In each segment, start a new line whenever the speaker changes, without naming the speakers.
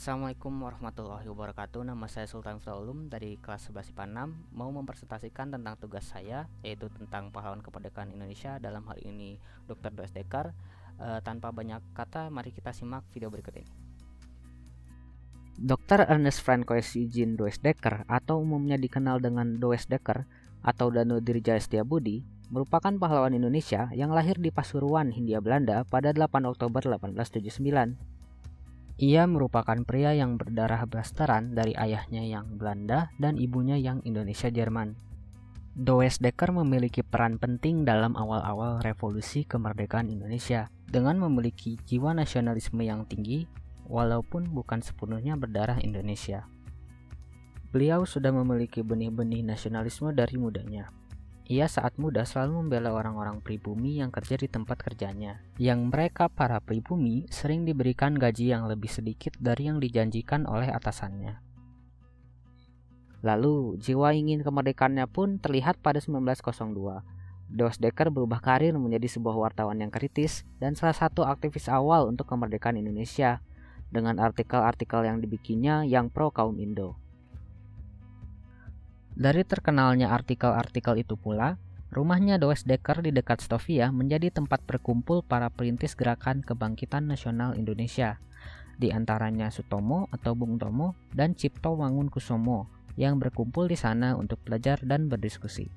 Assalamualaikum warahmatullahi wabarakatuh. Nama saya Sultan Ulum dari kelas 11 IPA 6, mau mempresentasikan tentang tugas saya, yaitu tentang pahlawan kemerdekaan Indonesia, dalam hal ini Dr. Does Dekar. Tanpa banyak kata, mari kita simak video berikut ini. Dr. Ernest Francois Eugene Does Dekar, atau umumnya dikenal dengan Does Dekar atau Danu Dirja Setiabudi, merupakan pahlawan Indonesia yang lahir di Pasuruan, Hindia Belanda pada 8 Oktober 1879. Ia merupakan pria yang berdarah blasteran dari ayahnya yang Belanda dan ibunya yang Indonesia Jerman. Does Dekar memiliki peran penting dalam awal-awal revolusi kemerdekaan Indonesia dengan memiliki jiwa nasionalisme yang tinggi walaupun bukan sepenuhnya berdarah Indonesia. Beliau sudah memiliki benih-benih nasionalisme dari mudanya. Ia saat muda selalu membela orang-orang pribumi yang kerja di tempat kerjanya, yang mereka para pribumi sering diberikan gaji yang lebih sedikit dari yang dijanjikan oleh atasannya. Lalu, jiwa ingin kemerdekaannya pun terlihat pada 1902. Does Dekar berubah karir menjadi sebuah wartawan yang kritis dan salah satu aktivis awal untuk kemerdekaan Indonesia, dengan artikel-artikel yang dibikinnya yang pro kaum Indo. Dari terkenalnya artikel-artikel itu pula, rumahnya Does Dekar di dekat Stovia menjadi tempat berkumpul para perintis gerakan kebangkitan nasional Indonesia, di antaranya Sutomo atau Bung Tomo dan Cipto Mangunkusumo yang berkumpul di sana untuk belajar dan berdiskusi.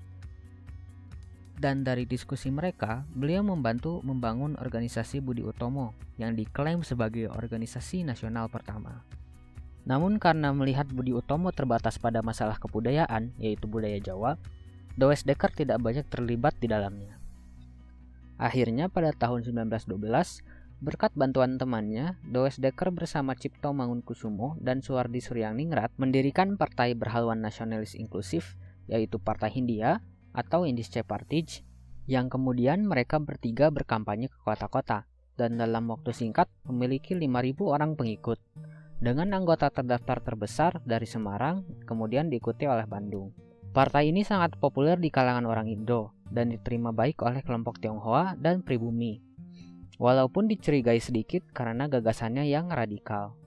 Dan dari diskusi mereka, beliau membantu membangun organisasi Budi Utomo yang diklaim sebagai organisasi nasional pertama. Namun karena melihat Budi Utomo terbatas pada masalah kebudayaan, yaitu budaya Jawa, Does Dekar tidak banyak terlibat di dalamnya. Akhirnya pada tahun 1912, berkat bantuan temannya, Does Dekar bersama Cipto Mangunkusumo dan Suwardi Suryaningrat mendirikan Partai Berhaluan Nasionalis Inklusif, yaitu Partai Hindia atau Indische Partij, yang kemudian mereka bertiga berkampanye ke kota-kota, dan dalam waktu singkat memiliki 5.000 orang pengikut, dengan anggota terdaftar terbesar dari Semarang, kemudian diikuti oleh Bandung. Partai ini sangat populer di kalangan orang Indo dan diterima baik oleh kelompok Tionghoa dan pribumi, walaupun dicurigai sedikit karena gagasannya yang radikal.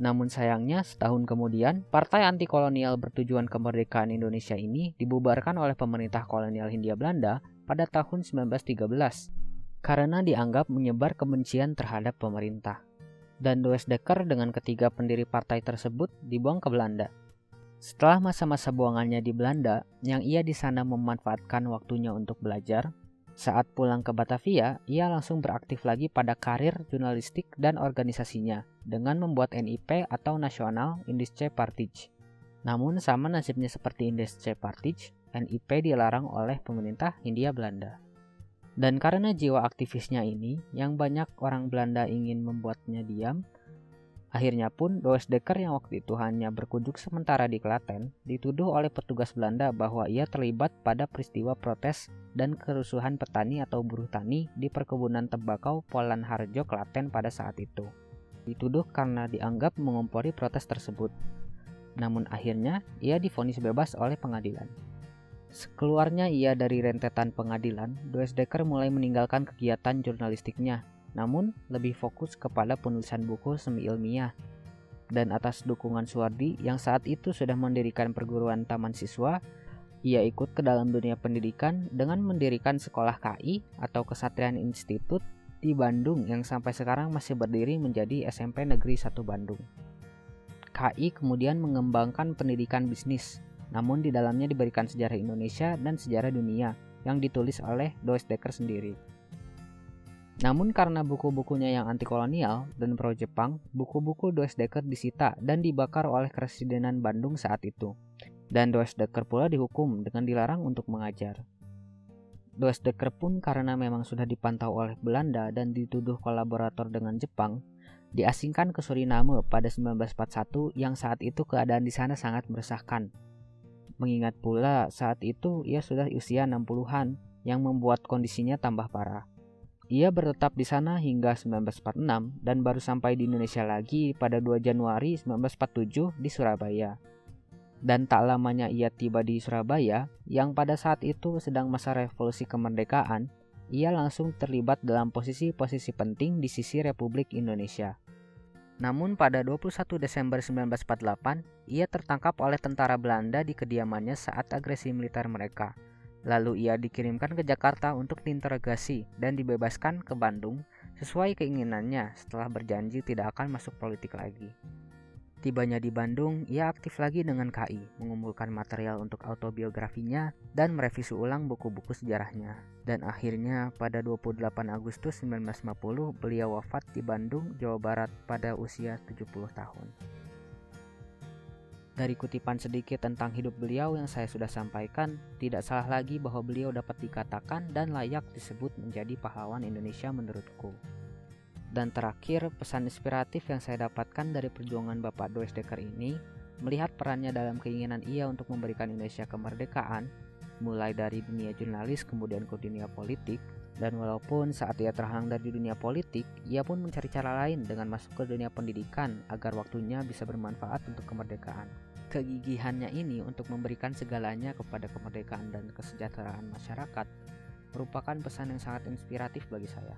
Namun sayangnya, setahun kemudian, partai anti-kolonial bertujuan kemerdekaan Indonesia ini dibubarkan oleh pemerintah kolonial Hindia Belanda pada tahun 1913 karena dianggap menyebar kebencian terhadap pemerintah. Dan Does Dekar dengan ketiga pendiri partai tersebut dibuang ke Belanda. Setelah masa-masa buangannya di Belanda, yang ia di sana memanfaatkan waktunya untuk belajar, saat pulang ke Batavia, ia langsung beraktif lagi pada karir jurnalistik dan organisasinya dengan membuat NIP atau Nasional Indische Partij. Namun sama nasibnya seperti Indische Partij, NIP dilarang oleh pemerintah Hindia Belanda. Dan karena jiwa aktivisnya ini, yang banyak orang Belanda ingin membuatnya diam, akhirnya pun Does Dekar yang waktu itu hanya berkunjung sementara di Klaten, dituduh oleh petugas Belanda bahwa ia terlibat pada peristiwa protes dan kerusuhan petani atau buruh tani di perkebunan tembakau Polan Harjo, Klaten pada saat itu. Dituduh karena dianggap mengompori protes tersebut. Namun akhirnya ia divonis bebas oleh pengadilan. Sekeluarnya ia dari rentetan pengadilan, Does Dekar mulai meninggalkan kegiatan jurnalistiknya, namun lebih fokus kepada penulisan buku semi ilmiah. Dan atas dukungan Suwardi yang saat itu sudah mendirikan perguruan taman siswa, ia ikut ke dalam dunia pendidikan dengan mendirikan sekolah KI atau Kesatrian Institut di Bandung yang sampai sekarang masih berdiri menjadi SMP Negeri 1 Bandung. KI kemudian mengembangkan pendidikan bisnis, namun di dalamnya diberikan sejarah Indonesia dan sejarah dunia yang ditulis oleh Does Dekar sendiri. Namun karena buku-bukunya yang anti-kolonial dan pro-Jepang, buku-buku Does Dekar disita dan dibakar oleh Kepresidenan Bandung saat itu. Dan Does Dekar pula dihukum dengan dilarang untuk mengajar. Does Dekar pun karena memang sudah dipantau oleh Belanda dan dituduh kolaborator dengan Jepang, diasingkan ke Suriname pada 1941 yang saat itu keadaan di sana sangat meresahkan. Mengingat pula saat itu ia sudah usia 60-an yang membuat kondisinya tambah parah. Ia bertetap di sana hingga 1946 dan baru sampai di Indonesia lagi pada 2 Januari 1947 di Surabaya. Dan tak lamanya ia tiba di Surabaya, yang pada saat itu sedang masa revolusi kemerdekaan, ia langsung terlibat dalam posisi-posisi penting di sisi Republik Indonesia. Namun pada 21 Desember 1948, ia tertangkap oleh tentara Belanda di kediamannya saat agresi militer mereka. Lalu ia dikirimkan ke Jakarta untuk diinterogasi dan dibebaskan ke Bandung sesuai keinginannya setelah berjanji tidak akan masuk politik lagi. Tibanya di Bandung, ia aktif lagi dengan KI, mengumpulkan material untuk autobiografinya dan merevisi ulang buku-buku sejarahnya. Dan akhirnya pada 28 Agustus 1950, beliau wafat di Bandung, Jawa Barat pada usia 70 tahun. Dari kutipan sedikit tentang hidup beliau yang saya sudah sampaikan, tidak salah lagi bahwa beliau dapat dikatakan dan layak disebut menjadi pahlawan Indonesia menurutku. Dan terakhir, pesan inspiratif yang saya dapatkan dari perjuangan Bapak Doris Dekker ini, melihat perannya dalam keinginan ia untuk memberikan Indonesia kemerdekaan, mulai dari dunia jurnalis kemudian ke dunia politik, dan walaupun saat ia terhalang dari dunia politik, ia pun mencari cara lain dengan masuk ke dunia pendidikan agar waktunya bisa bermanfaat untuk kemerdekaan. Kegigihannya ini untuk memberikan segalanya kepada kemerdekaan dan kesejahteraan masyarakat merupakan pesan yang sangat inspiratif bagi saya.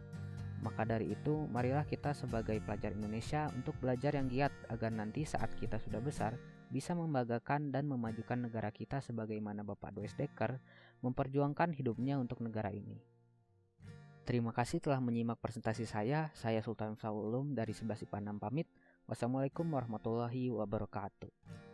Maka dari itu, marilah kita sebagai pelajar Indonesia untuk belajar yang giat agar nanti saat kita sudah besar, bisa membanggakan dan memajukan negara kita sebagaimana Bapak Doris Dekker memperjuangkan hidupnya untuk negara ini. Terima kasih telah menyimak presentasi saya Sultan Saulum dari 11 IPA 6 pamit. Wassalamualaikum warahmatullahi wabarakatuh.